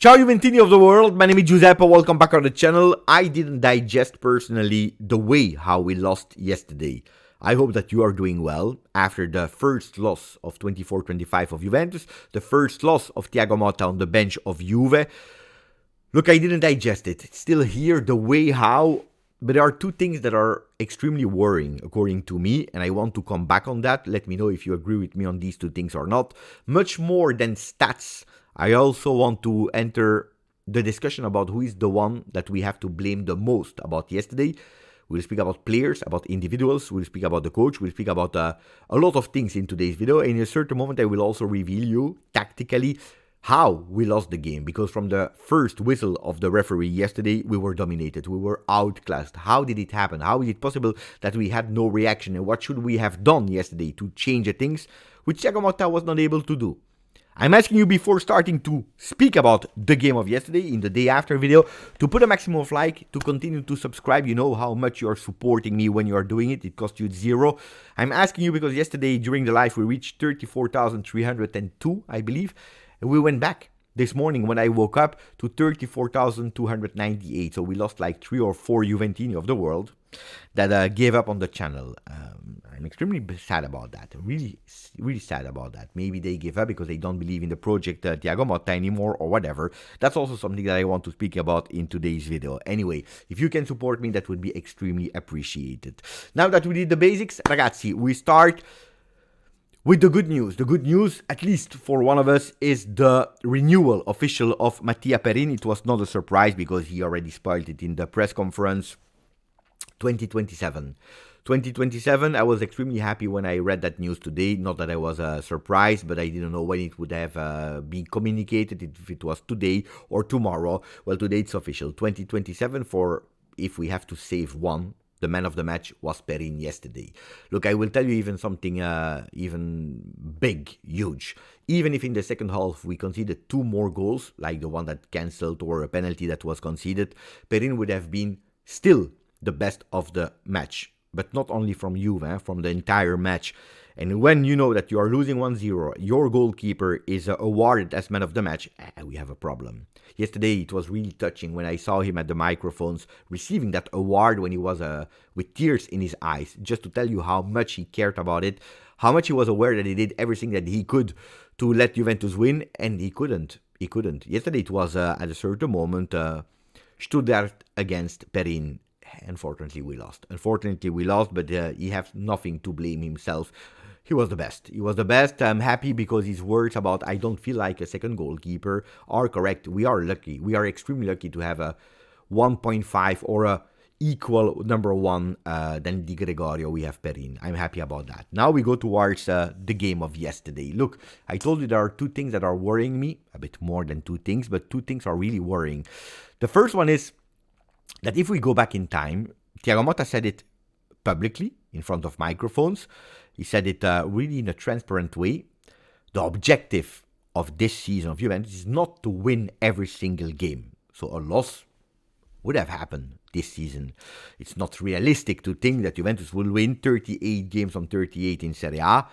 Ciao Juventini of the world, my name is Giuseppe, welcome back on the channel. I didn't digest personally the way how we lost yesterday. I hope that you are doing well after the first loss of 24-25 of Juventus, the first loss of Thiago Motta on the bench of Juve. Look, I didn't digest it. It's still here, the way how, but there are two things that are extremely worrying according to me, and I want to come back on that. Let me know if you agree with me on these two things or not. Much more than stats, I also want to enter the discussion about who is the one that we have to blame the most about yesterday. We'll speak about players, about individuals, we'll speak about the coach, we'll speak about a lot of things in today's video. And in a certain moment, I will also reveal you tactically how we lost the game. Because from the first whistle of the referee yesterday, we were dominated, we were outclassed. How did it happen? How is it possible that we had no reaction? And what should we have done yesterday to change the things, which Thiago Motta was not able to do? I'm asking you before starting to speak about the game of yesterday in the day after video to put a maximum of like, to continue to subscribe. You know how much you are supporting me when you are doing it. It costs you zero. I'm asking you because yesterday during the live we reached 34,302, I believe. And we went back this morning when I woke up to 34,298. So we lost like 3 or 4 Juventini of the world that gave up on the channel. I'm extremely sad about that. Really sad about that. Maybe they give up because they don't believe in the project Thiago Motta anymore or whatever. That's also something that I want to speak about in today's video. Anyway, if you can support me, that would be extremely appreciated. Now that we did the basics, ragazzi, we start with the good news. The good news, at least for one of us, is the renewal official of Mattia Perin. It was not a surprise because he already spoiled it in the press conference. 2027, I was extremely happy when I read that news today. Not that I was surprised, but I didn't know when it would have been communicated, if it was today or tomorrow. Well, today it's official. 2027 for, if we have to save one, the man of the match was Perin yesterday. Look, I will tell you even something even big, huge. Even if in the second half we conceded 2 more goals, like the one that cancelled or a penalty that was conceded, Perin would have been still the best of the match. But not only from Juve, from the entire match. And when you know that you are losing 1-0, your goalkeeper is awarded as man of the match, we have a problem. Yesterday it was really touching when I saw him at the microphones receiving that award when he was with tears in his eyes, just to tell you how much he cared about it, how much he was aware that he did everything that he could to let Juventus win, and he couldn't. Yesterday it was at a certain moment Stuttgart against Perin. Unfortunately, we lost, but he has nothing to blame himself. He was the best. I'm happy because his words about I don't feel like a second goalkeeper are correct. We are lucky. We are extremely lucky to have a 1.5 or a equal number 1 than Di Gregorio. We have Perin. I'm happy about that. Now we go towards the game of yesterday. Look, I told you there are 2 things that are worrying me. A bit more than 2 things, but 2 things are really worrying. The first one is that if we go back in time, Thiago Motta said it publicly in front of microphones. He said it really in a transparent way. The objective of this season of Juventus is not to win every single game. So a loss would have happened this season. It's not realistic to think that Juventus will win 38 games from 38 in Serie A.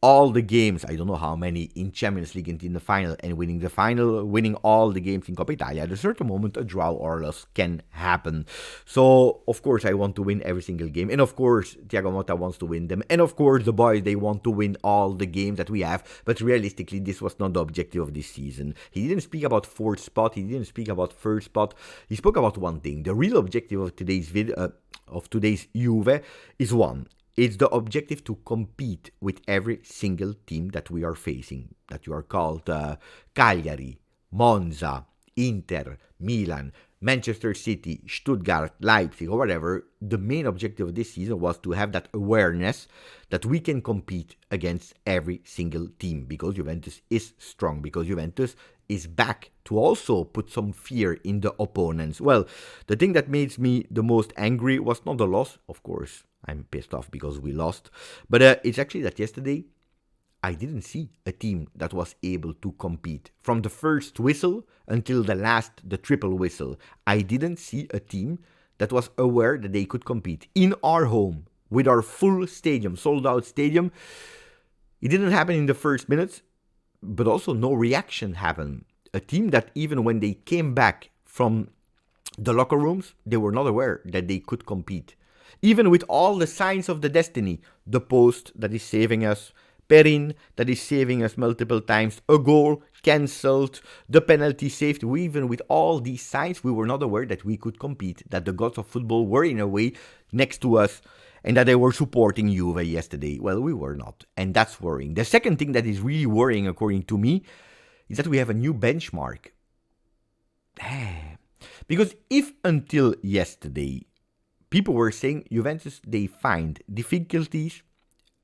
All the games, I don't know how many, in Champions League and in the final, and winning the final, winning all the games in Coppa Italia, at a certain moment a draw or a loss can happen. So, of course, I want to win every single game. And of course, Thiago Motta wants to win them. And of course, the boys, they want to win all the games that we have. But realistically, this was not the objective of this season. He didn't speak about 4th spot. He didn't speak about 1st spot. He spoke about one thing. The real objective of today's video, of today's Juve, is one. It's the objective to compete with every single team that we are facing, that you are called Cagliari, Monza, Inter, Milan, Manchester City, Stuttgart, Leipzig, or whatever. The main objective of this season was to have that awareness that we can compete against every single team, because Juventus is strong, because Juventus is back to also put some fear in the opponents. Well, the thing that makes me the most angry was not the loss, of course. I'm pissed off because we lost. But it's actually that yesterday, I didn't see a team that was able to compete. From the first whistle until the triple whistle, I didn't see a team that was aware that they could compete in our home with our full stadium, sold out stadium. It didn't happen in the first minutes, but also no reaction happened. a team that even when they came back from the locker rooms, they were not aware that they could compete. Even with all the signs of the destiny, the post that is saving us, Perin that is saving us multiple times, a goal cancelled, the penalty saved. Even with all these signs, we were not aware that we could compete, that the gods of football were in a way next to us, and that they were supporting Juve yesterday. Well, we were not, and that's worrying. The second thing that is really worrying, according to me, is that we have a new benchmark. Because if until yesterday, people were saying Juventus, they find difficulties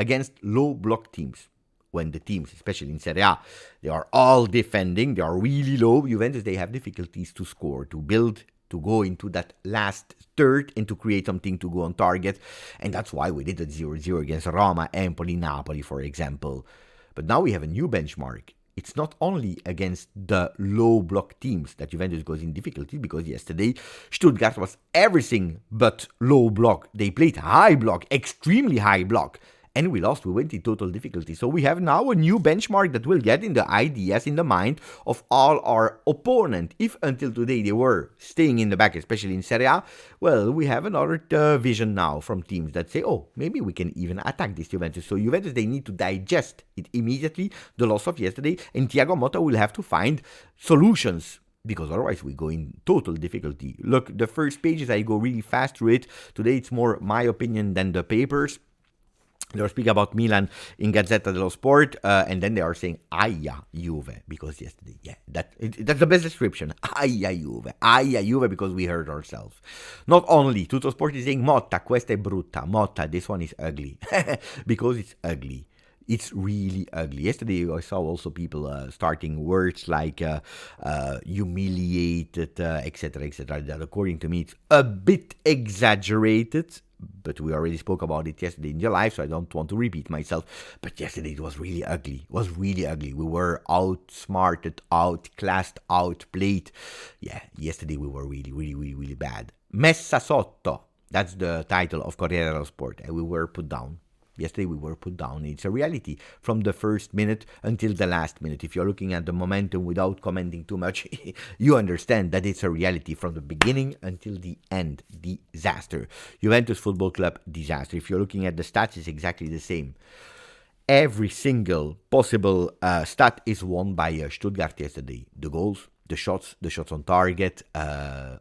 against low block teams. When the teams, especially in Serie A, they are all defending, they are really low. Juventus, they have difficulties to score, to build, to go into that last third and to create something to go on target. And that's why we did it 0-0 against Roma, Empoli, Napoli, for example. But now we have a new benchmark. It's not only against the low block teams that Juventus goes in difficulty, because yesterday Stuttgart was everything but low block. They played high block, extremely high block. And we lost, we went in total difficulty. So we have now a new benchmark that will get in the ideas, in the mind of all our opponent. If until today they were staying in the back, especially in Serie A, well, we have another vision now from teams that say, oh, maybe we can even attack this Juventus. So Juventus, they need to digest it immediately, the loss of yesterday, and Thiago Motta will have to find solutions, because otherwise we go in total difficulty. Look, the first pages, I go really fast through it. Today it's more my opinion than the papers. They were speaking about Milan in Gazzetta dello Sport, and then they are saying "Aia Juve" because yesterday, that's the best description. "Aia Juve," because we hurt ourselves. Not only Tutto Sport is saying "Motta, questa è brutta." Motta, this one is ugly because it's ugly. It's really ugly. Yesterday, I saw also people starting words like humiliated, etc., etc. That, according to me, it's a bit exaggerated. But we already spoke about it yesterday in the live, so I don't want to repeat myself. But yesterday it was really ugly. It was really ugly. We were outsmarted, outclassed, outplayed. Yeah, yesterday we were really, really, really, really bad. Messa sotto. That's the title of Corriere dello Sport. And we were put down. Yesterday we were put down. It's a reality from the first minute until the last minute. If you're looking at the momentum without commenting too much, you understand that it's a reality from the beginning until the end. Disaster. Juventus Football Club, disaster. If you're looking at the stats, it's exactly the same. Every single possible stat is won by Stuttgart yesterday. The goals, the shots on target,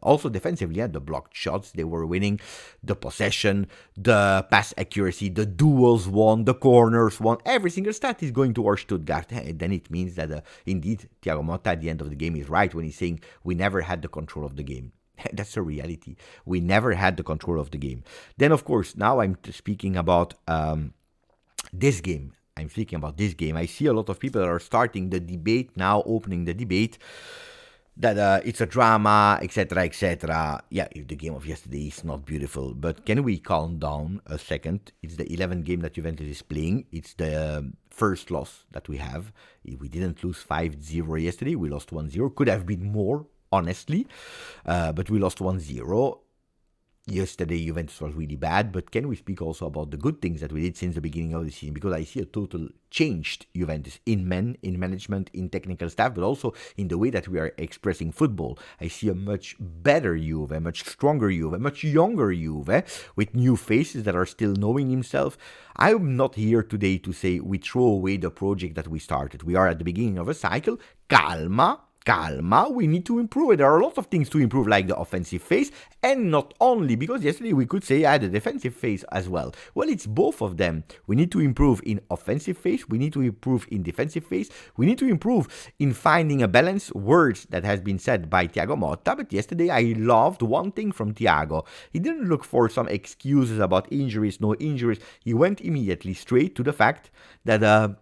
also defensively, the blocked shots, they were winning, the possession, the pass accuracy, the duels won, the corners won, every single stat is going towards Stuttgart. And then it means that indeed Thiago Motta at the end of the game is right when he's saying we never had the control of the game. That's a reality. We never had the control of the game. Then, of course, now I'm speaking about this game. I see a lot of people that are starting the debate now, opening the debate, that it's a drama, etc., etc. Yeah, if the game of yesterday is not beautiful, but can we calm down a second? It's the 11th game that Juventus is playing. It's the first loss that we have. We didn't lose 5-0 yesterday. We lost 1-0. Could have been more, honestly, but we lost 1-0. Yesterday, Juventus was really bad, but can we speak also about the good things that we did since the beginning of the season? Because I see a total changed Juventus in men, in management, in technical staff, but also in the way that we are expressing football. I see a much better Juve, a much stronger Juve, a much younger Juve, with new faces that are still knowing himself. I'm not here today to say we throw away the project that we started. We are at the beginning of a cycle. Calma, we need to improve it. There are a lot of things to improve, like the offensive phase, and not only, because yesterday we could say the defensive phase as well. Well, it's both of them. We need to improve in offensive phase, we need to improve in defensive phase, we need to improve in finding a balance, words that has been said by Thiago Motta, but yesterday I loved one thing from Thiago. He didn't look for some excuses about injuries, no injuries. He went immediately straight to the fact that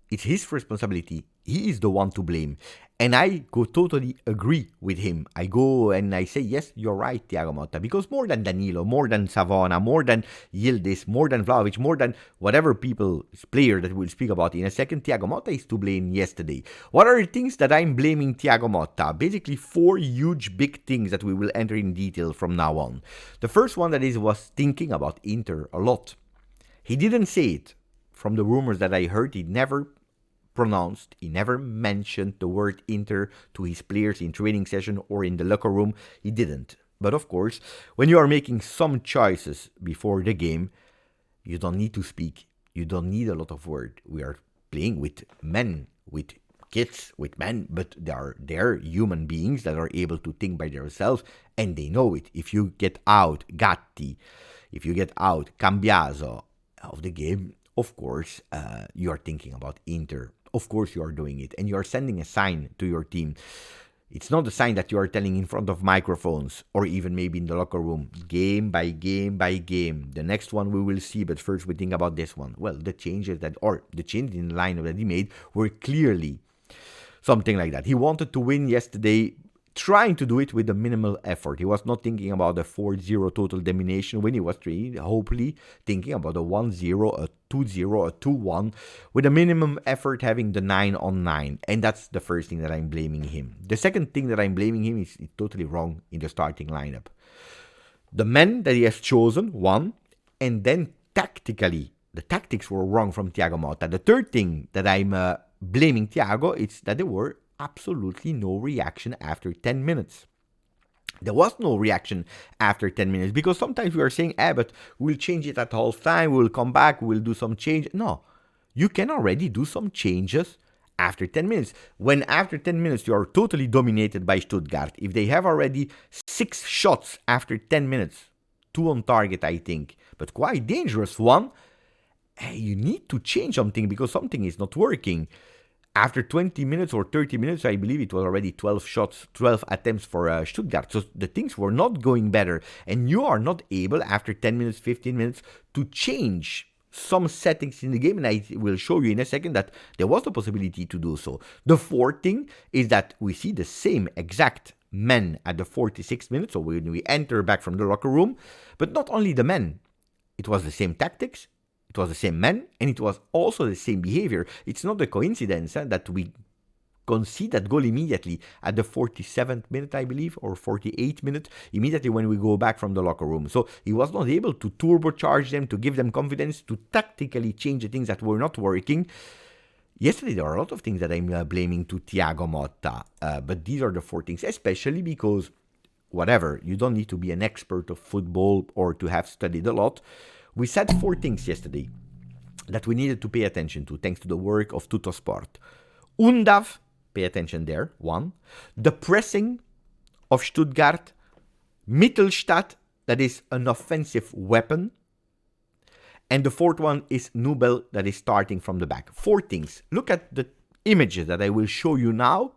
it's his responsibility. He is the one to blame. And I totally agree with him. I go and I say, yes, you're right, Thiago Motta. Because more than Danilo, more than Savona, more than Yildiz, more than Vlahovic, more than whatever player that we'll speak about in a second, Thiago Motta is to blame yesterday. What are the things that I'm blaming Thiago Motta? Basically 4 huge big things that we will enter in detail from now on. The first one that was thinking about Inter a lot. He didn't say it. From the rumors that I heard, he never pronounced, he never mentioned the word Inter to his players in training session or in the locker room. He didn't. But of course, when you are making some choices before the game, you don't need to speak. You don't need a lot of word. We are playing with men, with kids, with men, but they're human beings that are able to think by themselves, and they know it. If you get out Gatti, if you get out Cambiaso of the game, of course, you are thinking about Inter. Of course, you are doing it, and you are sending a sign to your team. It's not a sign that you are telling in front of microphones or even maybe in the locker room, game by game by game. The next one we will see, but first we think about this one. Well, the changes in the lineup that he made were clearly something like that. He wanted to win yesterday, trying to do it with a minimal effort. He was not thinking about a 4-0 total domination when he was hopefully thinking about a 1-0, a 2-0, a 2-1, with a minimum effort, having the 9-on-9. And that's the first thing that I'm blaming him. The second thing that I'm blaming him is totally wrong in the starting lineup. The men that he has chosen, one, and then tactically, the tactics were wrong from Thiago Motta. The third thing that I'm blaming Thiago is that there were absolutely no reaction after 10 minutes. There was no reaction after 10 minutes because sometimes we are saying, but we'll change it at half time, we'll come back, we'll do some change. No, you can already do some changes after 10 minutes. When after 10 minutes you are totally dominated by Stuttgart, if they have already 6 shots after 10 minutes, 2 on target, I think, but quite dangerous one, you need to change something because something is not working. After 20 minutes or 30 minutes, I believe it was already 12 shots, 12 attempts for Stuttgart. So the things were not going better. And you are not able, after 10 minutes, 15 minutes, to change some settings in the game. And I will show you in a second that there was the possibility to do so. The fourth thing is that we see the same exact men at the 46th minute. So when we enter back from the locker room, but not only the men, it was the same tactics. It was the same men, and it was also the same behavior. It's not a coincidence that we concede that goal immediately at the 47th minute, I believe, or 48th minute, immediately when we go back from the locker room. So he was not able to turbocharge them, to give them confidence, to tactically change the things that were not working. Yesterday, there are a lot of things that I'm blaming to Thiago Motta, but these are the 4 things, especially because, whatever, you don't need to be an expert of football or to have studied a lot. We said 4 things yesterday that we needed to pay attention to, thanks to the work of Tuttosport. Undav, pay attention there, 1. The pressing of Stuttgart. Mittelstadt, that is an offensive weapon. And the 4th one is Nubel, that is starting from the back. 4 things. Look at the images that I will show you now,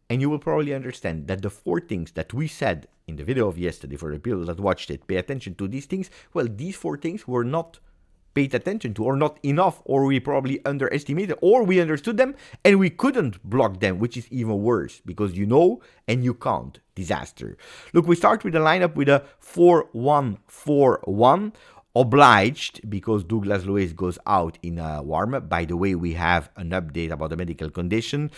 and you will probably understand that the 4 things that we said in the video of yesterday, for the people that watched it, pay attention to these things. Well, these 4 things were not paid attention to, or not enough, or we probably underestimated, or we understood them and we couldn't block them, which is even worse because you know and you can't. Disaster. Look, we start with the lineup with a 4-1-4-1. Obliged because Douglas Luiz goes out in a warm-up. By the way, we have an update about the medical condition.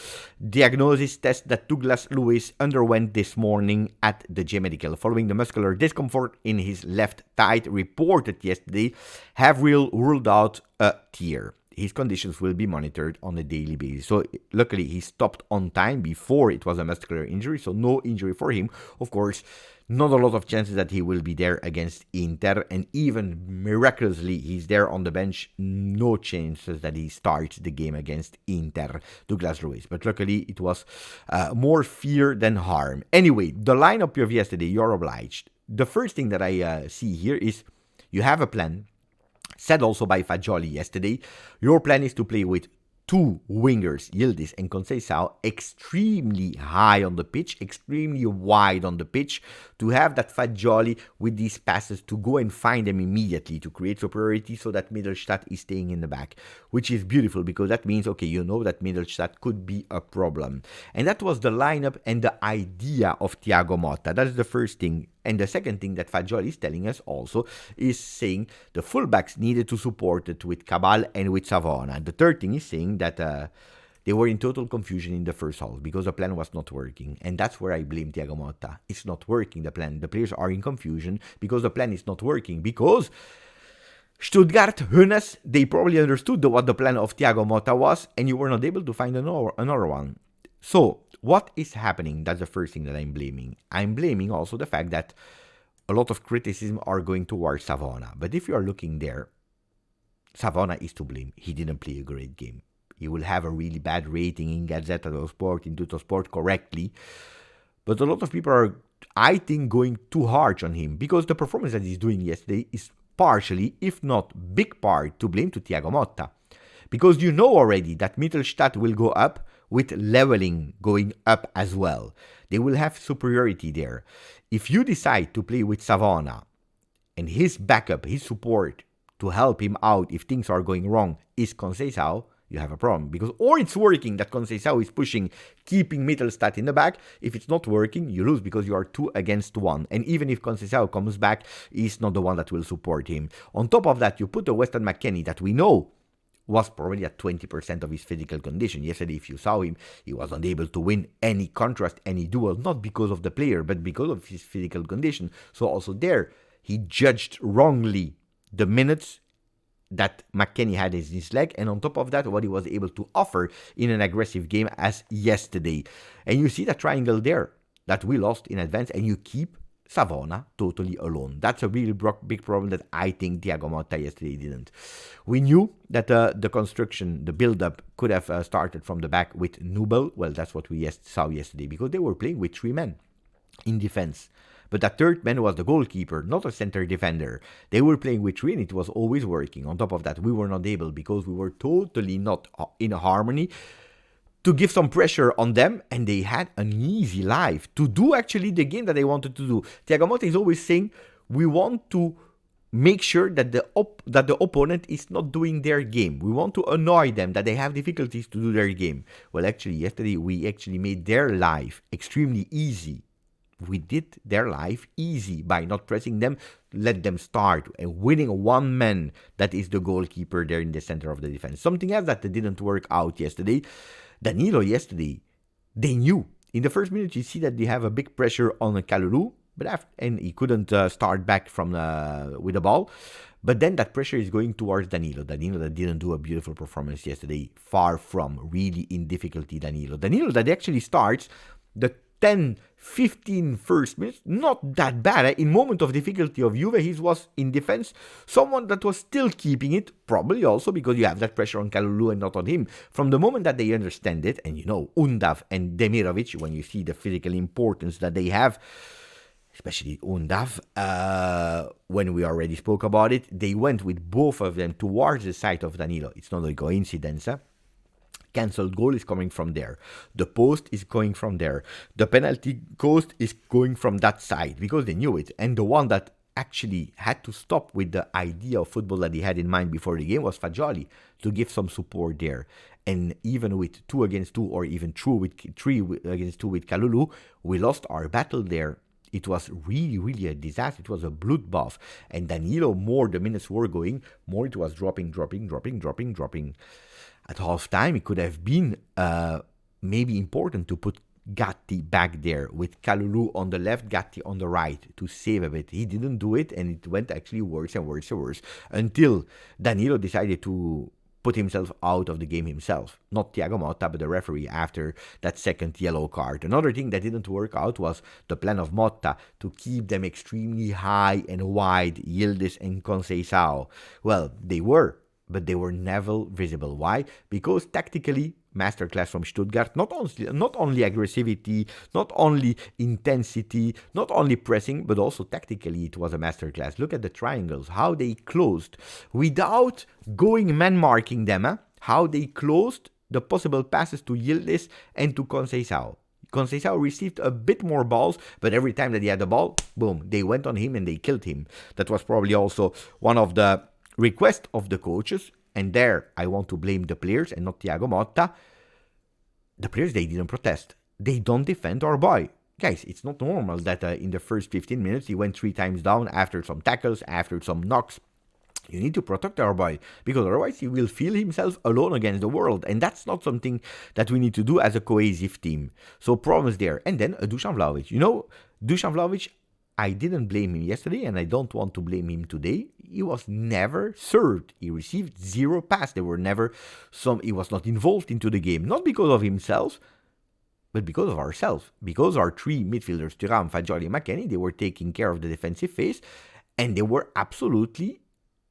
Diagnosis test that Douglas Luiz underwent this morning at the J Medical following the muscular discomfort in his left thigh reported yesterday have ruled out a tear. His conditions will be monitored on a daily basis. So luckily he stopped on time before it was a muscular injury, so no injury for him. Of course, not a lot of chances that he will be there against Inter, and even miraculously he's there on the bench. No chances that he starts the game against Inter, Douglas Luiz. But luckily it was more fear than harm. Anyway, the lineup of yesterday, you're obliged. The first thing that I see here is you have a plan, said also by Fagioli yesterday. Your plan is to play with 2 wingers, Yildiz and Conceição, extremely high on the pitch, extremely wide on the pitch, to have that Fagioli with these passes to go and find them immediately, to create superiority so that Mittelstadt is staying in the back, which is beautiful because that means, okay, you know that Mittelstadt could be a problem. And that was the lineup and the idea of Thiago Motta. That is the first thing. And the second thing that Fagioli is telling us also is saying the fullbacks needed to support it with Cabal and with Savona. The third thing is saying that they were in total confusion in the first half because the plan was not working. And that's where I blame Thiago Motta. It's not working, the plan. The players are in confusion because the plan is not working. Because Stuttgart, Hönes, they probably understood what the plan of Thiago Motta was, and you were not able to find another one. So, what is happening? That's the first thing that I'm blaming. I'm blaming also the fact that a lot of criticism are going towards Savona. But if you are looking there, Savona is to blame. He didn't play a great game. He will have a really bad rating in Gazzetta dello Sport, in Tuttosport correctly. But a lot of people are, I think, going too harsh on him because the performance that he's doing yesterday is partially, if not big part, to blame to Thiago Motta. Because you know already that Mittelstadt will go up with leveling going up as well. They will have superiority there. If you decide to play with Savona and his backup, his support to help him out if things are going wrong is Conceição, you have a problem. Because or it's working that Conceição is pushing, keeping Mittelstadt in the back. If it's not working, you lose because you are 2 against 1. And even if Conceição comes back, he's not the one that will support him. On top of that, you put the Weston McKennie that we know was probably at 20% of his physical condition. Yesterday, if you saw him, he was unable to win any contrast, any duel, not because of the player, but because of his physical condition. So also there, he judged wrongly the minutes that McKennie had in his leg, and on top of that, what he was able to offer in an aggressive game as yesterday. And you see that triangle there that we lost in advance, and you keep Savona totally alone. That's a really big problem that I think Thiago Motta yesterday didn't. We knew that the construction, the build-up could have started from the back with Nubel. Well, that's what we saw yesterday because they were playing with 3 men in defense. But that third man was the goalkeeper, not a center defender. They were playing with 3 and it was always working. On top of that, we were not able because we were totally not in harmony to give some pressure on them, and they had an easy life to do actually the game that they wanted to do. Thiago Motta is always saying, we want to make sure that the opponent is not doing their game. We want to annoy them, that they have difficulties to do their game. Well, actually, yesterday we actually made their life extremely easy. We did their life easy by not pressing them, let them start, and winning 1 man, that is the goalkeeper there in the center of the defense. Something else that didn't work out yesterday, Danilo yesterday, they knew. In the first minute, you see that they have a big pressure on Kalulu, and he couldn't start back from with the ball. But then that pressure is going towards Danilo. Danilo that didn't do a beautiful performance yesterday. Far from really in difficulty, Danilo. Danilo that actually starts the 10, 15 first minutes, not that bad. In moment of difficulty of Juve, he was in defense, someone that was still keeping it, probably also because you have that pressure on Kalulu and not on him. From the moment that they understand it, and you know, Undav and Demirovic, when you see the physical importance that they have, especially Undav, when we already spoke about it, they went with both of them towards the side of Danilo. It's not a coincidence, Cancelled goal is coming from there. The post is going from there. The penalty coast is going from that side because they knew it. And the one that actually had to stop with the idea of football that he had in mind before the game was Fagioli to give some support there. And even with 2 against 2 or even 3 against 2 with Kalulu, we lost our battle there. It was really, really a disaster. It was a bloodbath. And Danilo, more the minutes were going, more it was dropping. At half time, it could have been maybe important to put Gatti back there with Kalulu on the left, Gatti on the right to save a bit. He didn't do it, and it went actually worse and worse until Danilo decided to put himself out of the game himself. Not Thiago Motta, but the referee after that second yellow card. Another thing that didn't work out was the plan of Motta to keep them extremely high and wide, Yildiz and Conceição. Well, they were, but they were never visible. Why? Because tactically, masterclass from Stuttgart, not only aggressivity, not only intensity, not only pressing, but also tactically it was a masterclass. Look at the triangles, how they closed without going man-marking them, how they closed the possible passes to Yildiz and to Conceição. Conceição received a bit more balls, but every time that he had the ball, boom, they went on him and they killed him. That was probably also one of the request of the coaches, and there I want to blame the players and not Thiago Motta. The players, they didn't protest. They don't defend our boy. Guys, it's not normal that in the first 15 minutes he went 3 times down after some tackles, after some knocks. You need to protect our boy, because otherwise he will feel himself alone against the world, and that's not something that we need to do as a cohesive team. So problems there. And then Dusan Vlahovic. You know, Dusan Vlahovic, I didn't blame him yesterday, and I don't want to blame him today. He was never served. He received 0 pass. There were never some. He was not involved into the game, not because of himself, but because of ourselves. Because our 3 midfielders, Thuram, Fagioli, and McKennie, they were taking care of the defensive phase, and there were absolutely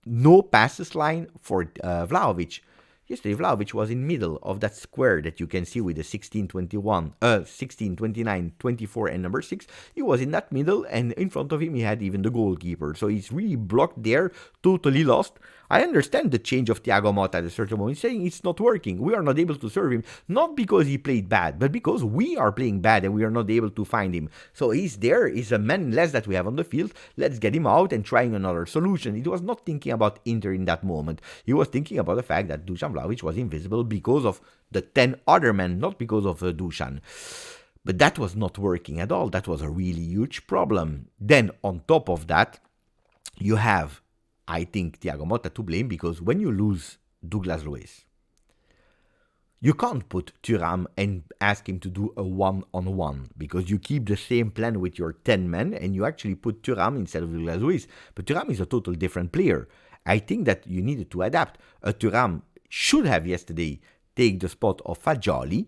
no passes line for Vlahovic. Yesterday, Vlahovic was in middle of that square that you can see with the 16, 21, 16, 29, 24, and number 6. He was in that middle, and in front of him, he had even the goalkeeper. So he's really blocked there, totally lost. I understand the change of Thiago Motta at a certain moment, saying it's not working. We are not able to serve him, not because he played bad, but because we are playing bad and we are not able to find him. So he's there, he's a man less that we have on the field. Let's get him out and trying another solution. He was not thinking about Inter in that moment. He was thinking about the fact that Dusan Vlahovic was invisible because of the 10 other men, not because of Dusan. But that was not working at all. That was a really huge problem. Then on top of that, you have, I think, Thiago Motta to blame, because when you lose Douglas Luiz, you can't put Thuram and ask him to do a one-on-one, because you keep the same plan with your 10 men and you actually put Thuram instead of Douglas Luiz. But Thuram is a total different player. I think that you needed to adapt. Thuram should have yesterday take the spot of Fagioli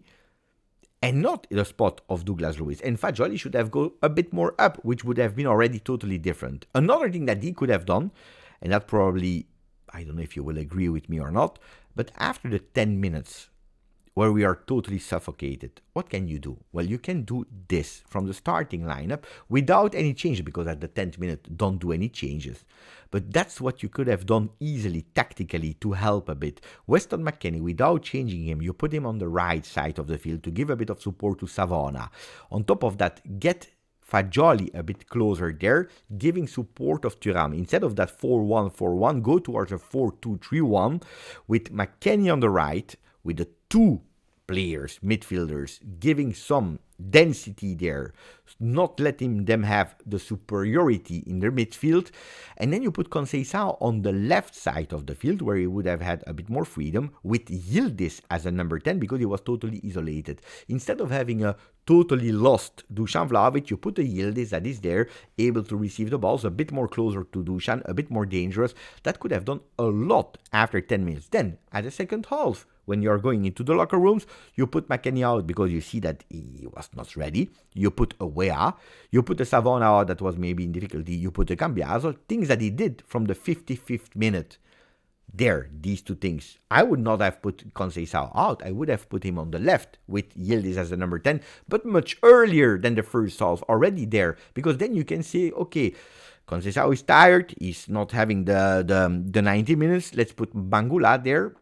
and not the spot of Douglas Luiz. And Fagioli should have gone a bit more up, which would have been already totally different. Another thing that he could have done, and that probably, I don't know if you will agree with me or not, but after the 10 minutes where we are totally suffocated, what can you do? Well, you can do this from the starting lineup without any change, because at the 10th minute, don't do any changes. But that's what you could have done easily, tactically, to help a bit. Weston McKennie, without changing him, you put him on the right side of the field to give a bit of support to Savona. On top of that, get Fagioli a bit closer there, giving support of Thuram. Instead of that 4-1-4-1, go towards a 4-2-3-1 with McKennie on the right, with the 2 players, midfielders, giving some density there, not letting them have the superiority in their midfield. And then you put Conceição on the left side of the field, where he would have had a bit more freedom, with Yildiz as a number 10, because he was totally isolated. Instead of having a totally lost Dusan Vlahovic, you put a Yildiz that is there, able to receive the balls, a bit more closer to Dusan, a bit more dangerous. That could have done a lot after 10 minutes. Then, at the second half, when you're going into the locker rooms, you put McKennie out because you see that he was not ready. You put a Wea, you put a Savona out that was maybe in difficulty, you put a Cambiaso, things that he did from the 55th minute. There, these 2 things. I would not have put Conceição out. I would have put him on the left with Yildiz as the number 10, but much earlier than the first half, already there, because then you can say, okay, Conceição is tired, he's not having the 90 minutes, let's put Bangula there,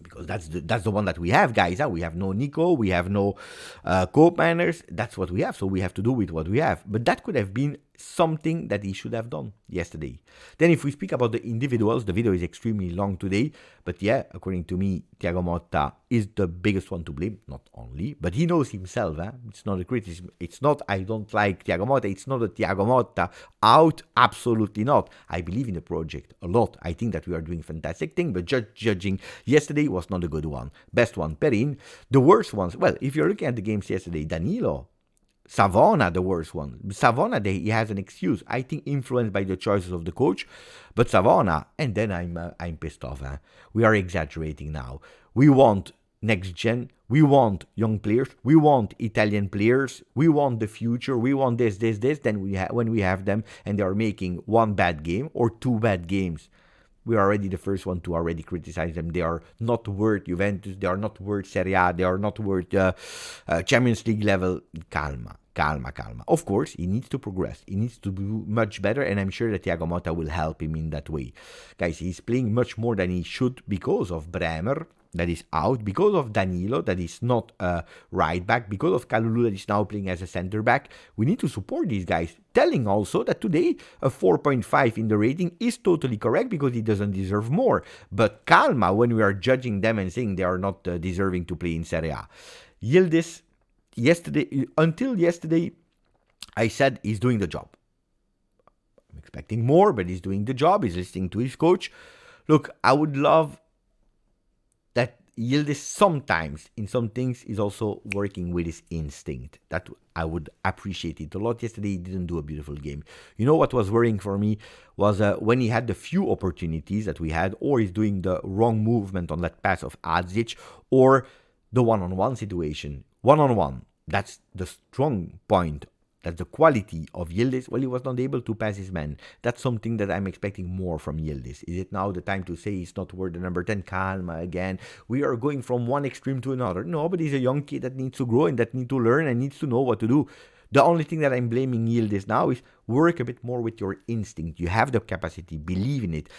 because that's the one that we have, guys. We have no Nico, we have no Koopmeiners. That's what we have, so we have to do with what we have. But that could have been something that he should have done yesterday. Then if we speak about the individuals, the video is extremely long today, but yeah, according to me, Thiago Motta is the biggest one to blame, not only, but he knows himself. It's not a criticism. It's not, I don't like Thiago Motta. It's not a Thiago Motta out. Absolutely not. I believe in the project a lot. I think that we are doing fantastic thing, but judging yesterday was not a good one. Best one, Perin. The worst ones, well, if you're looking at the games yesterday, Danilo, Savona, the worst one. Savona, he has an excuse. I think influenced by the choices of the coach. But Savona, and then I'm pissed off. We are exaggerating now. We want next gen. We want young players. We want Italian players. We want the future. We want this. Then when we have them and they are making 1 bad game or 2 bad games, we are already the first one to already criticize them. They are not worth Juventus. They are not worth Serie A. They are not worth Champions League level. Calma. Of course, he needs to progress. He needs to do much better, and I'm sure that Thiago Motta will help him in that way. Guys, he's playing much more than he should because of Bremer, that is out, because of Danilo, that is not a right back, because of Kalulu, that is now playing as a center back. We need to support these guys. Telling also that today a 4.5 in the rating is totally correct, because he doesn't deserve more. But calma when we are judging them and saying they are not deserving to play in Serie A. Yildiz, until yesterday, I said he's doing the job. I'm expecting more, but he's doing the job. He's listening to his coach. Look, I would love that Yildiz sometimes, in some things, is also working with his instinct. That I would appreciate it a lot. Yesterday, he didn't do a beautiful game. You know what was worrying for me was when he had the few opportunities that we had, or he's doing the wrong movement on that pass of Adzic, or the one-on-one situation. One-on-one, that's the strong point. That's the quality of Yildiz. Well, he was not able to pass his man. That's something that I'm expecting more from Yildiz. Is it now the time to say he's not worth the number 10 Kalma again? We are going from one extreme to another. No, but he's a young kid that needs to grow and that needs to learn and needs to know what to do. The only thing that I'm blaming Yildiz now is work a bit more with your instinct. You have the capacity. Believe in it.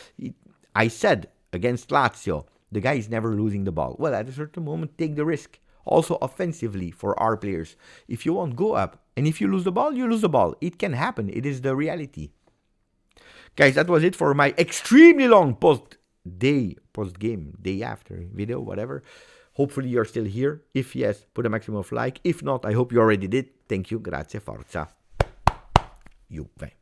I said against Lazio, the guy is never losing the ball. Well, at a certain moment, take the risk. Also offensively for our players. If you won't go up, and if you lose the ball, you lose the ball. It can happen. It is the reality. Guys, that was it for my extremely long post-game, day after video, whatever. Hopefully you're still here. If yes, put a maximum of like. If not, I hope you already did. Thank you. Grazie. Forza. Juve.